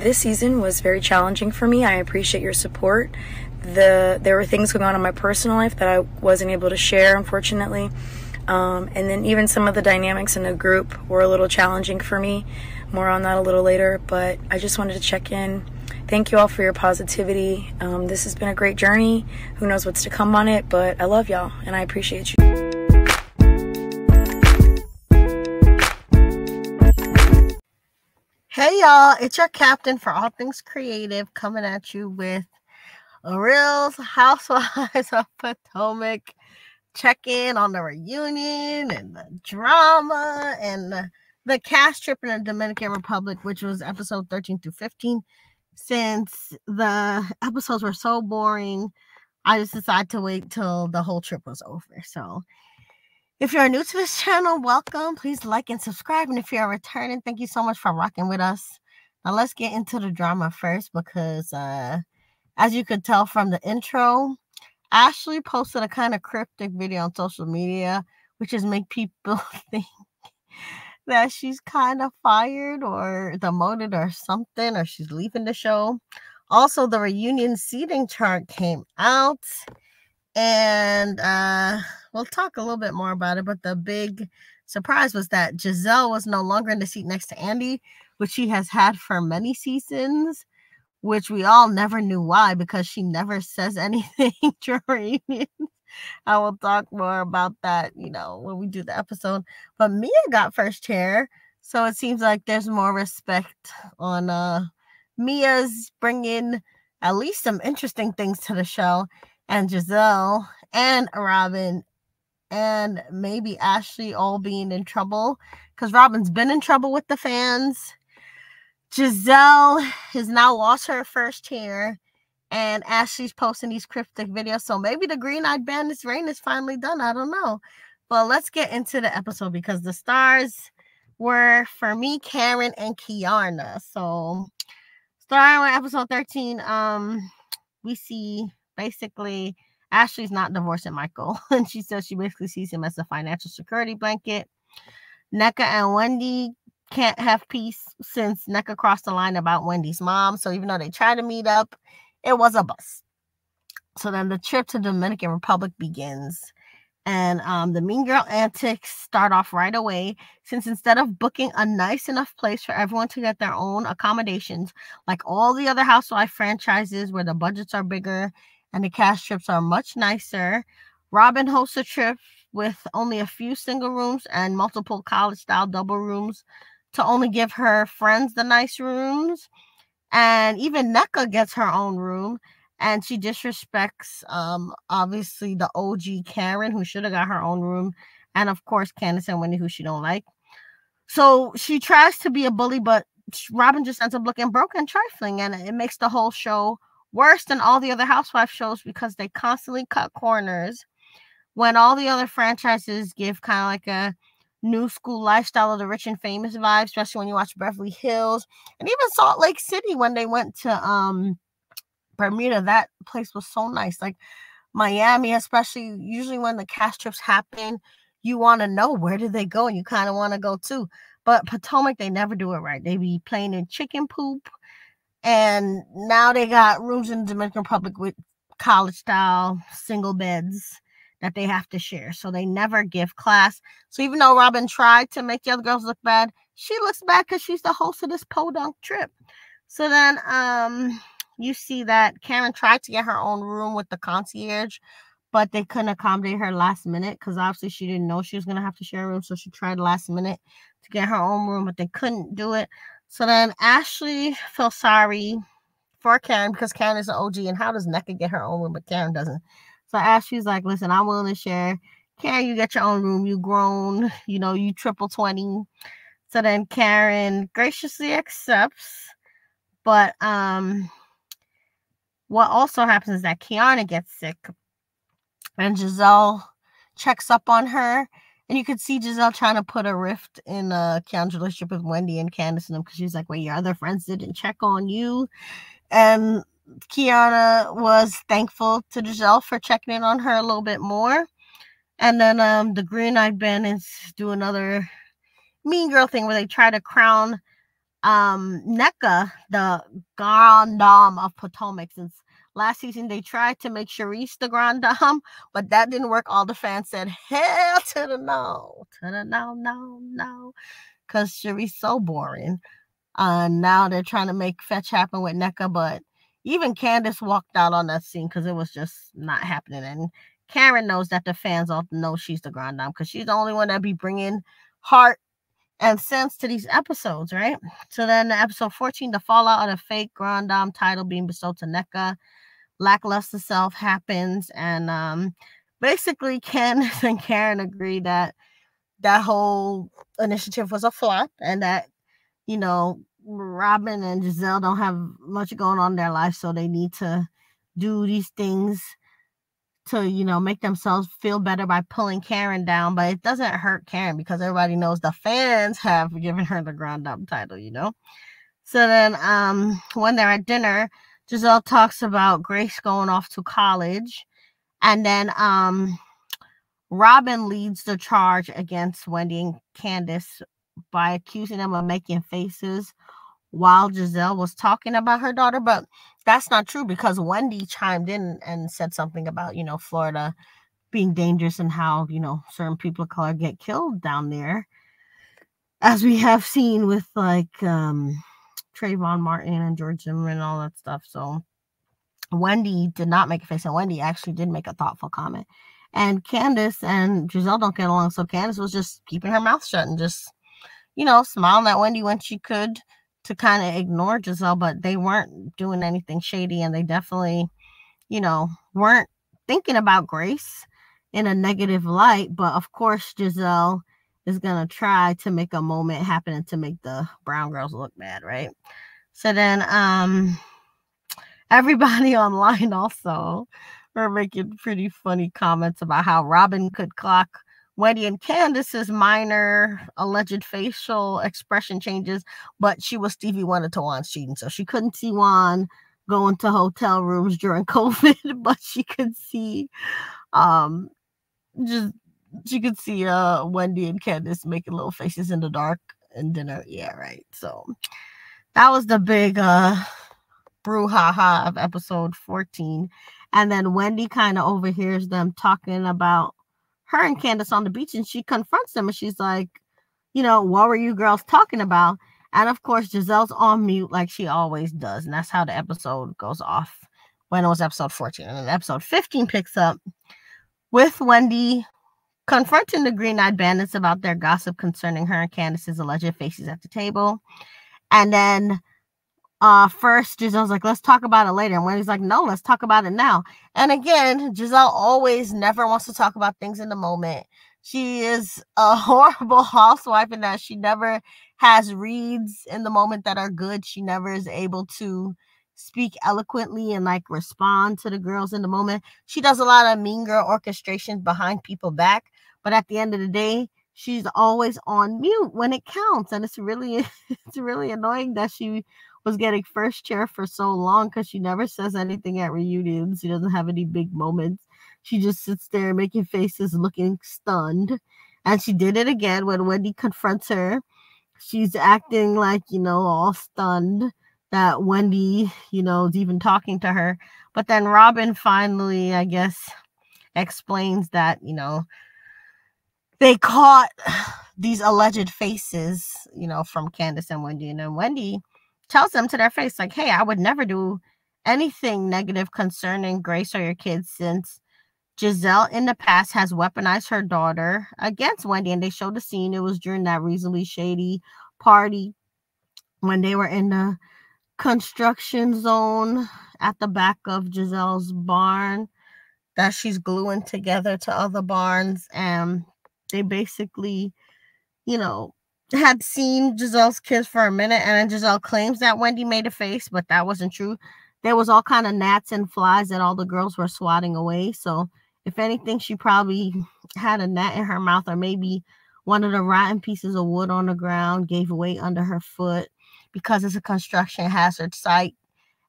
This season was very challenging for me. I appreciate your support. There were things going on in my personal life that I wasn't able to share, unfortunately. And then even some of the dynamics in the group were a little challenging for me. More on that a little later, but I just wanted to check in. Thank you all for your positivity. This has been a great journey. Who knows what's to come on it, but I love y'all and I appreciate you. Hey y'all, it's your captain for all things creative coming at you with a real Housewives of Potomac check-in on the reunion and the drama and the cast trip in the Dominican Republic, which was episode 13 through 15. Since the episodes were so boring, I just decided to wait till the whole trip was over. So if you're new to this channel, welcome. Please like and subscribe. And if you're returning, thank you so much for rocking with us. Now let's get into the drama first because as you could tell from the intro, Ashley posted a kind of cryptic video on social media, which is make people think that she's kind of fired or demoted or something, or she's leaving the show. Also, the reunion seating chart came out. And we'll talk a little bit more about it, but the big surprise was that Giselle was no longer in the seat next to Andy, which she has had for many seasons, which we all never knew why, because she never says anything during reunions. I will talk more about that, when we do the episode. But Mia got first chair, so it seems like there's more respect on Mia's bringing at least some interesting things to the show. And Giselle and Robin and maybe Ashley all being in trouble because Robin's been in trouble with the fans. Giselle has now lost her first chair and Ashley's posting these cryptic videos. So maybe the green-eyed bandit's reign is finally done. I don't know. But let's get into the episode because the stars were, for me, Karen and Kiana. So starting with episode 13, we see basically Ashley's not divorcing Michael, and she says she basically sees him as a financial security blanket. Nneka and Wendy can't have peace since Nneka crossed the line about Wendy's mom, so even though they tried to meet up, it was a bust. So then the trip to Dominican Republic begins, and the mean girl antics start off right away, since instead of booking a nice enough place for everyone to get their own accommodations, like all the other housewife franchises where the budgets are bigger and the cast trips are much nicer, Robin hosts a trip with only a few single rooms and multiple college-style double rooms to only give her friends the nice rooms. And even Nneka gets her own room, and she disrespects, obviously, the OG Karen, who should have got her own room, and, of course, Candace and Wendy, who she don't like. So she tries to be a bully, but Robin just ends up looking broke and trifling, and it makes the whole show worse than all the other housewife shows because they constantly cut corners when all the other franchises give kind of like a new school lifestyle of the rich and famous vibe, especially when you watch Beverly Hills and even Salt Lake City when they went to Bermuda. That place was so nice. Like Miami, especially, usually when the cast trips happen, you want to know where did they go and you kind of want to go too. But Potomac, they never do it right. They be playing in chicken poop. And now they got rooms in the Dominican Republic with college-style single beds that they have to share. So they never give class. So even though Robin tried to make the other girls look bad, she looks bad because she's the host of this podunk trip. So then you see that Karen tried to get her own room with the concierge, but they couldn't accommodate her last minute because obviously she didn't know she was going to have to share a room. So she tried last minute to get her own room, but they couldn't do it. So then Ashley felt sorry for Karen because Karen is an OG, and how does Nneka get her own room but Karen doesn't? So Ashley's like, listen, I'm willing to share. Karen, you get your own room. You grown, you triple 20. So then Karen graciously accepts. But what also happens is that Kiana gets sick, and Giselle checks up on her. And you could see Giselle trying to put a rift in Kiana's relationship with Wendy and Candace and them because she's like, wait, your other friends didn't check on you? And Kiana was thankful to Giselle for checking in on her a little bit more. And then the green-eyed bandits do another mean girl thing where they try to crown NECA, the Grand Dame of Potomac, since last season they tried to make Charisse the Grand Dame, but that didn't work. All the fans said, hell to the no, no, because Charisse so boring. Now they're trying to make fetch happen with NECA, but even Candace walked out on that scene because it was just not happening. And Karen knows that the fans all know she's the Grand Dame because she's the only one that be bringing heart and sense to these episodes, right? So then episode 14, the fallout of the fake Grand Dame title being bestowed to NECA, lackluster self happens, and basically Candace and Karen agree that that whole initiative was a flop and that, you know, Robin and Giselle don't have much going on in their life, so they need to do these things to, you know, make themselves feel better by pulling Karen down, but it doesn't hurt Karen because everybody knows the fans have given her the Grand Dame title, you know? So then when they're at dinner, Giselle talks about Grace going off to college, and then Robin leads the charge against Wendy and Candace by accusing them of making faces while Giselle was talking about her daughter, but that's not true because Wendy chimed in and said something about, you know, Florida being dangerous and how, you know, certain people of color get killed down there, as we have seen with like Trayvon Martin and George Zimmerman and all that stuff. So Wendy did not make a face, and Wendy actually did make a thoughtful comment. And Candace and Giselle don't get along, so Candace was just keeping her mouth shut and just, you know, smiling at Wendy when she could to kind of ignore Giselle, but they weren't doing anything shady, and they definitely, you know, weren't thinking about Grace in a negative light. But of course, Giselle is going to try to make a moment happen and to make the brown girls look bad, right? So then everybody online also were making pretty funny comments about how Robin could clock Wendy and Candace's minor alleged facial expression changes, but she was Stevie Wonder to Juan's cheating, so she couldn't see Juan going to hotel rooms during COVID, but she could see Wendy and Candace making little faces in the dark in dinner. Yeah, right. So that was the big brouhaha of episode 14. And then Wendy kind of overhears them talking about her and Candace on the beach, and she confronts them and she's like, you know, what were you girls talking about? And of course, Giselle's on mute like she always does. And that's how the episode goes off when it was episode 14. And then episode 15 picks up with Wendy confronting the Green-Eyed Bandits about their gossip concerning her and Candace's alleged faces at the table. And then first Giselle's like, let's talk about it later. And Wendy's like, no, let's talk about it now. And again, Giselle always never wants to talk about things in the moment. She is a horrible housewife in that she never has reads in the moment that are good. She never is able to speak eloquently and like respond to the girls in the moment. She does a lot of mean girl orchestrations behind people's back, but at the end of the day, she's always on mute when it counts. And it's really annoying that she was getting first chair for so long because she never says anything at reunions. She doesn't have any big moments. She just sits there making faces, looking stunned. And she did it again when Wendy confronts her. She's acting like, you know, all stunned that Wendy, you know, is even talking to her. But then Robin finally, I guess, explains that, you know, they caught these alleged faces, you know, from Candace and Wendy. And then Wendy tells them to their face, like, hey, I would never do anything negative concerning Grace or your kids, since Giselle in the past has weaponized her daughter against Wendy. And they showed the scene. It was during that reasonably shady party when they were in the construction zone at the back of Giselle's barn that she's gluing together to other barns. And they basically, you know, had seen Giselle's kids for a minute, and then Giselle claims that Wendy made a face, but that wasn't true. There was all kind of gnats and flies that all the girls were swatting away. So if anything, she probably had a gnat in her mouth, or maybe one of the rotten pieces of wood on the ground gave way under her foot because it's a construction hazard site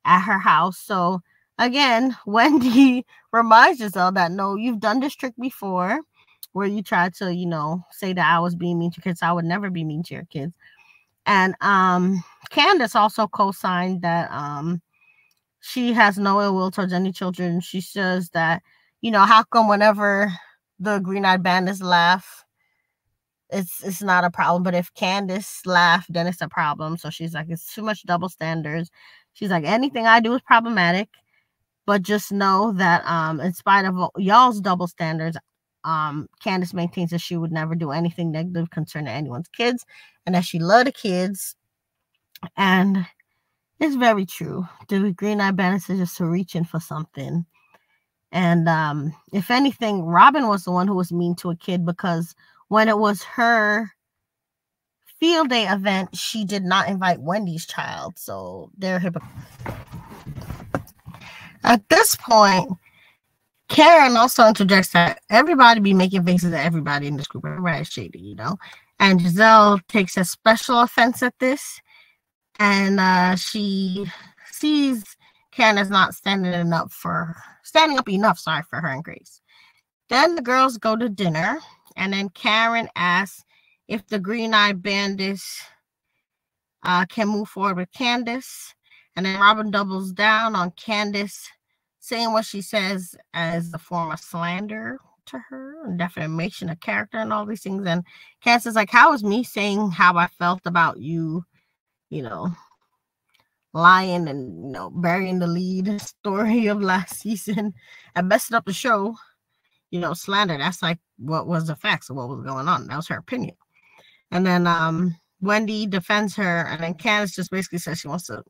at her house. So again, Wendy reminds Giselle that, no, you've done this trick before where you tried to, you know, say that I was being mean to your kids. I would never be mean to your kids. And Candace also co-signed that she has no ill will towards any children. She says that, how come whenever the Green-Eyed Bandits laugh, it's not a problem, but if Candace laughed, then it's a problem. So she's like, it's too much double standards. She's like, anything I do is problematic, but just know that in spite of y'all's double standards, Candace maintains that she would never do anything negative concerning anyone's kids, and that she loved the kids. And it's very true. The Green-Eyed Bandits is just reaching for something. And if anything, Robin was the one who was mean to a kid, because when it was her field day event, she did not invite Wendy's child. So they're hypocrites. At this point, Karen also interjects that everybody be making faces at everybody in this group. Everybody's shady, And Giselle takes a special offense at this. And she sees Karen is not standing up enough for her and Grace. Then the girls go to dinner, and then Karen asks if the Green-Eyed Bandits can move forward with Candace. And then Robin doubles down on Candace saying what she says as a form of slander to her and defamation of character and all these things. And Candace is like, how is me saying how I felt about you, lying and burying the lead story of last season and messing up the show, slander? That's like what was the facts of what was going on. That was her opinion. And then Wendy defends her, and then Candace just basically says she wants to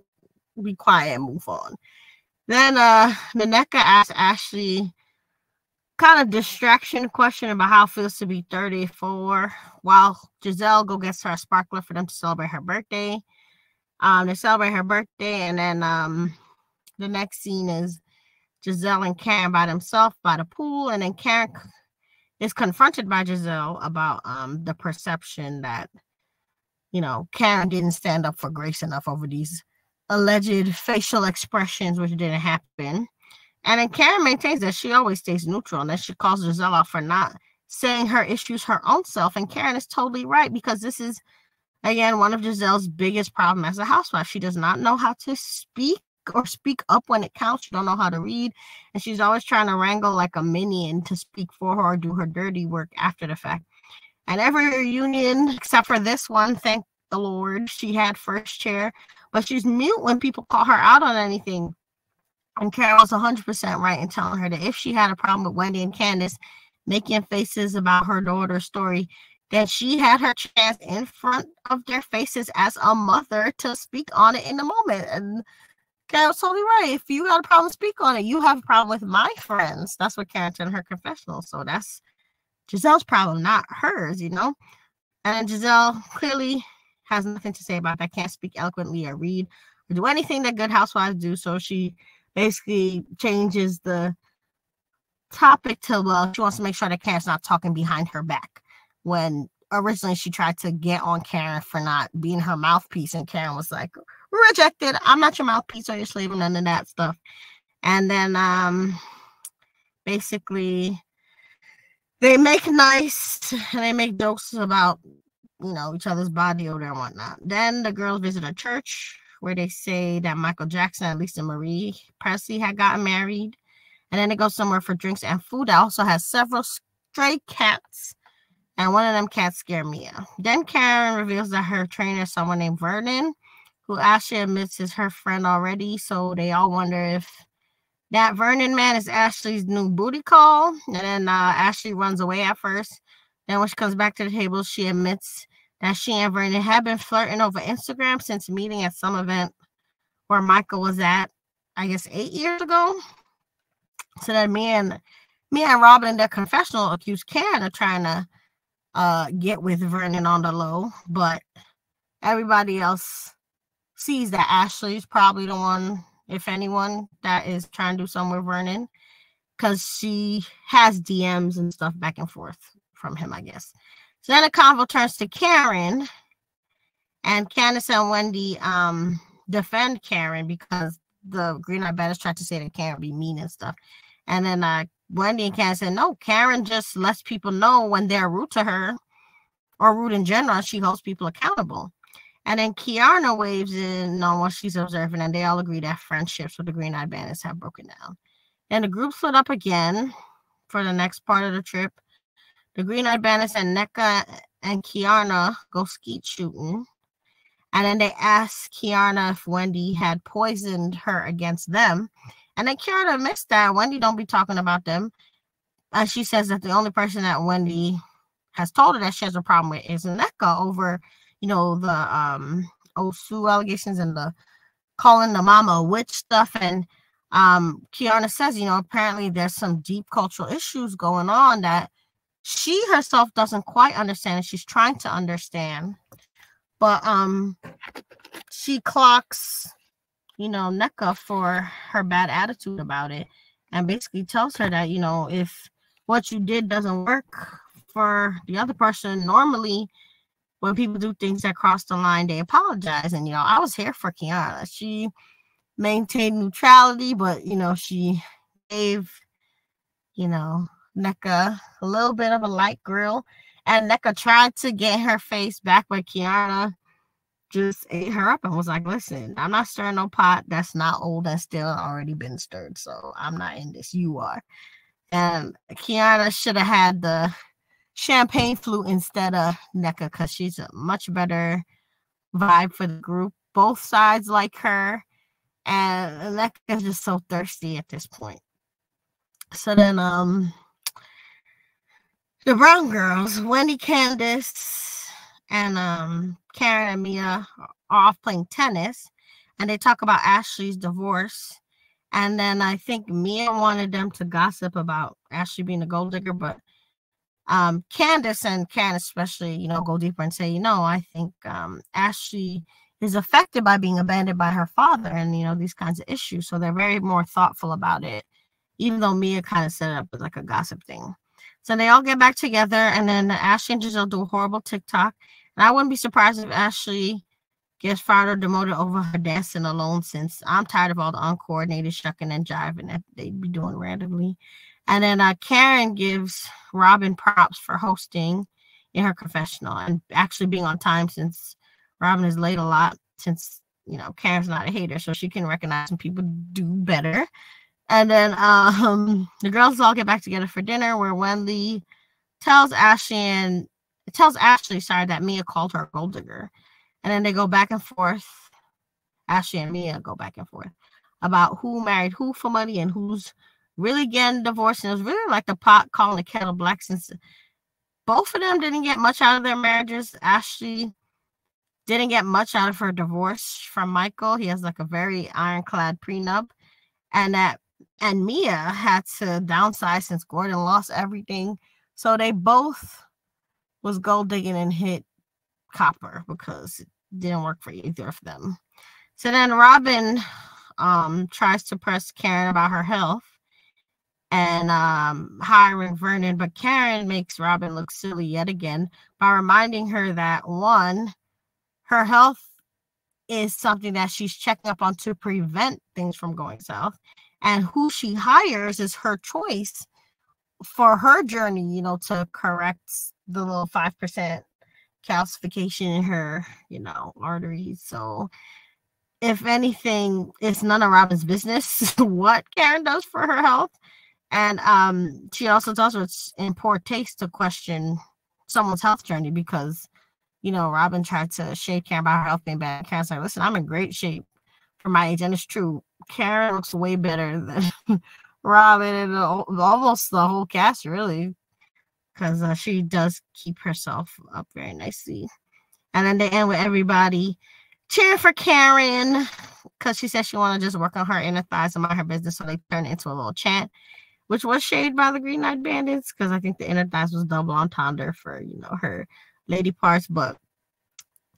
be quiet and move on. Then Naneka asks Ashley kind of distraction question about how it feels to be 34, while Giselle gets her a sparkler for them to celebrate her birthday. They celebrate her birthday, and then the next scene is Giselle and Karen by themselves by the pool, and then Karen is confronted by Giselle about the perception that, Karen didn't stand up for Grace enough over these alleged facial expressions, which didn't happen. And then Karen maintains that she always stays neutral, and that she calls Giselle out for not saying her issues her own self. And Karen is totally right, because this is, again, one of Giselle's biggest problems as a housewife. She does not know how to speak or speak up when it counts. She don't know how to read, and she's always trying to wrangle like a minion to speak for her or do her dirty work after the fact. And every reunion, except for this one, thank the Lord, she had first chair, but she's mute when people call her out on anything. And Karen was 100% right in telling her that if she had a problem with Wendy and Candace making faces about her daughter's story, that she had her chance in front of their faces as a mother to speak on it in the moment. And Karen was totally right. If you got a problem, speak on it. You have a problem with my friends. That's what Karen said in her confessional. So that's Giselle's problem, not hers, And Giselle clearly has nothing to say about that. Can't speak eloquently or read or do anything that good housewives do. So she basically changes the topic to, she wants to make sure that Karen's not talking behind her back, when originally she tried to get on Karen for not being her mouthpiece, and Karen was like, rejected. I'm not your mouthpiece or your slave, and none of that stuff. And then basically they make nice and they make jokes about each other's body odor and whatnot. Then the girls visit a church where they say that Michael Jackson and Lisa Marie Presley had gotten married. And then they go somewhere for drinks and food that also has several stray cats. And one of them cats scared Mia. Then Karen reveals that her trainer is someone named Vernon, who Ashley admits is her friend already. So they all wonder if that Vernon man is Ashley's new booty call. And then Ashley runs away at first. Then when she comes back to the table, she admits that she and Vernon have been flirting over Instagram since meeting at some event where Michael was at, I guess, 8 years ago. So then me and Robin in their confessional accused Karen of trying to get with Vernon on the low, but everybody else sees that Ashley's probably the one, if anyone, that is trying to do something with Vernon, because she has DMs and stuff back and forth from him, I guess. So then the convo turns to Karen, and Candace and Wendy defend Karen because the Green-Eyed Bandits tried to say that Karen be mean and stuff. And then Wendy and Candace said, no, Karen just lets people know when they're rude to her or rude in general. She holds people accountable. And then Kiana waves in on what she's observing, and they all agree that friendships with the Green-Eyed Bandits have broken down. And the group split up again for the next part of the trip. The Green-Eyed Bandits and NECA and Kiana go skeet shooting. And then they ask Kiana if Wendy had poisoned her against them. And then Kiana admits that Wendy don't be talking about them. And she says that the only person that Wendy has told her that she has a problem with is NECA over, you know, the Osu allegations and the calling the mama a witch stuff. And Kiana says, you know, apparently there's some deep cultural issues going on that she herself doesn't quite understand, and she's trying to understand. But she clocks, you know, NECA for her bad attitude about it, and basically tells her that, you know, if what you did doesn't work for the other person, normally when people do things that cross the line, they apologize. And, you know, I was here for Kiana. She maintained neutrality, but, you know, she gave, you know, NECA a little bit of a light grill. And NECA tried to get her face back, but Kiana just ate her up and was like, listen, I'm not stirring no pot that's not old and still already been stirred. So I'm not in this. You are. And Kiana should have had the champagne flute instead of NECA, because she's a much better vibe for the group. Both sides like her. And NECA is just so thirsty at this point. So then the brown girls, Wendy, Candace, and Karen and Mia are off playing tennis, and they talk about Ashley's divorce. And then I think Mia wanted them to gossip about Ashley being a gold digger, but Candace and Karen especially, you know, go deeper and say, you know, I think Ashley is affected by being abandoned by her father and, you know, these kinds of issues. So they're very more thoughtful about it, even though Mia kind of set it up as like a gossip thing. So they all get back together, and then Ashley and Giselle do a horrible TikTok. And I wouldn't be surprised if Ashley gets fired or demoted over her dancing alone, since I'm tired of all the uncoordinated shucking and jiving that they'd be doing randomly. And then Karen gives Robin props for hosting in her confessional and actually being on time, since Robin is late a lot, since, you know, Karen's not a hater, so she can recognize when people do better. And then the girls all get back together for dinner, where Wendy tells Ashley that Mia called her a gold digger. And then they go back and forth. Ashley and Mia go back and forth about who married who for money and who's really getting divorced. And it was really like the pot calling the kettle black, since both of them didn't get much out of their marriages. Ashley didn't get much out of her divorce from Michael. He has like a very ironclad prenup. And Mia had to downsize since Gordon lost everything. So they both was gold digging and hit copper because it didn't work for either of them. So then Robin tries to press Karen about her health and hiring Vernon, but Karen makes Robin look silly yet again by reminding her that, one, her health is something that she's checking up on to prevent things from going south, and who she hires is her choice for her journey, you know, to correct the little 5% calcification in her, you know, arteries. So if anything, it's none of Robin's business what Karen does for her health. And she also tells her it's in poor taste to question someone's health journey, because, you know, Robin tried to shade Karen about her health being bad. Karen's like, listen, I'm in great shape for my age. And it's true. Karen looks way better than Robin and almost the whole cast, really, because she does keep herself up very nicely. And then they end with everybody cheering for Karen, because she said she wanted to just work on her inner thighs and mind her business. So they turned it into a little chant, which was shaded by the Green-Eyed Bandits, because I think the inner thighs was double entendre for, you know, her lady parts. But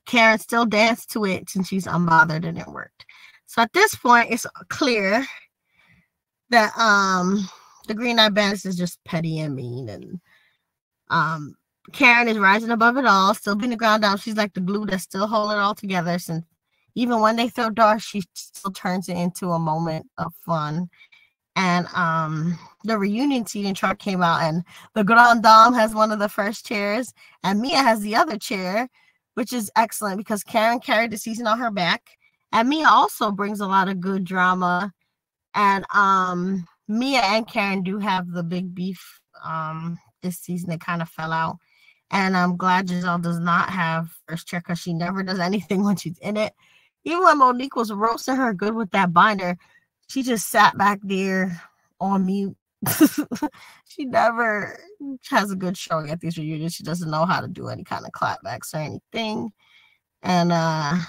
Karen still danced to it since she's unbothered and it worked. So at this point, it's clear that the Green-Eyed Bandits is just petty and mean, and Karen is rising above it all, still being the ground down. She's like the glue that's still holding it all together, since even when they throw darts, she still turns it into a moment of fun. And the reunion seating chart came out, and the Grand Dame has one of the first chairs, and Mia has the other chair. which is excellent because Karen carried the season on her back. And Mia also brings a lot of good drama. And Mia and Karen do have the big beef this season. It kind of fell out. And I'm glad Giselle does not have first chair because she never does anything when she's in it. Even when Monique was roasting her good with that binder, she just sat back there on mute. She never has a good showing at these reunions. She doesn't know how to do any kind of clapbacks or anything. And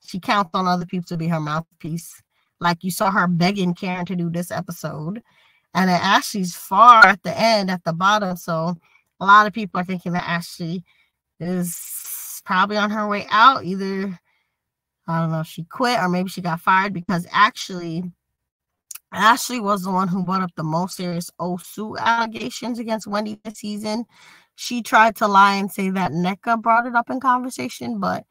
she counts on other people to be her mouthpiece. Like you saw her begging Karen to do this episode. And then Ashley's far at the end, at the bottom. So a lot of people are thinking that Ashley is probably on her way out. Either, I don't know if she quit or maybe she got fired, because actually Ashley was the one who brought up the most serious Osu allegations against Wendy this season. She tried to lie and say that Nneka brought it up in conversation, but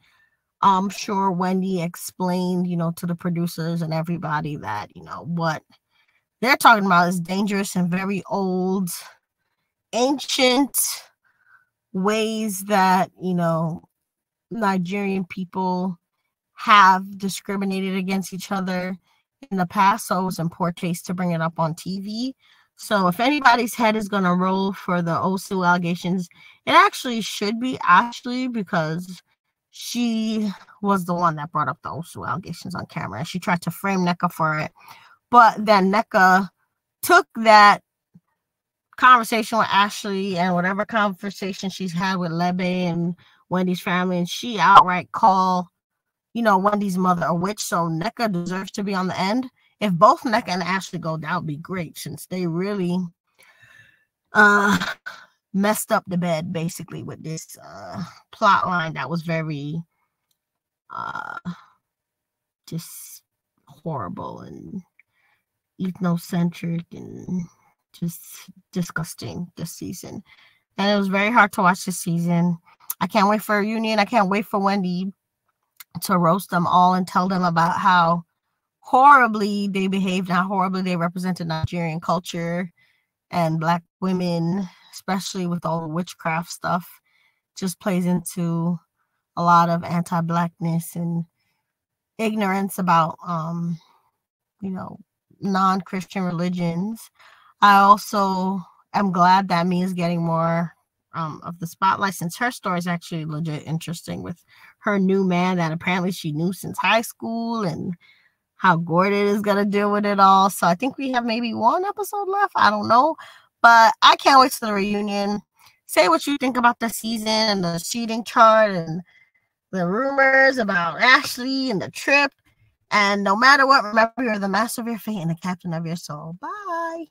I'm sure Wendy explained, to the producers and everybody that, what they're talking about is dangerous and very old, ancient ways that, Nigerian people have discriminated against each other in the past. So it was in poor taste to bring it up on TV. So if anybody's head is going to roll for the Osu allegations, it actually should be Ashley, because she was the one that brought up the Osu allegations on camera. And she tried to frame Nneka for it. But then Nneka took that conversation with Ashley and whatever conversation she's had with Lebe and Wendy's family, and she outright called, Wendy's mother a witch. So Nneka deserves to be on the end. If both Nneka and Ashley go, that would be great, since they really messed up the bed, basically, with this plot line that was very just horrible and ethnocentric and just disgusting this season. And it was very hard to watch this season. I can't wait for a reunion. I can't wait for Wendy to roast them all and tell them about how horribly they behaved, how horribly they represented Nigerian culture and Black women, especially with all the witchcraft stuff. Just plays into a lot of anti-Blackness and ignorance about, non-Christian religions. I also am glad that Mia's getting more of the spotlight, since her story is actually legit interesting with her new man that apparently she knew since high school, and how Gordon is going to deal with it all. So I think we have maybe one episode left. I don't know. But I can't wait for the reunion. Say what you think about the season and the seating chart and the rumors about Ashley and the trip. And no matter what, remember, you're the master of your fate and the captain of your soul. Bye.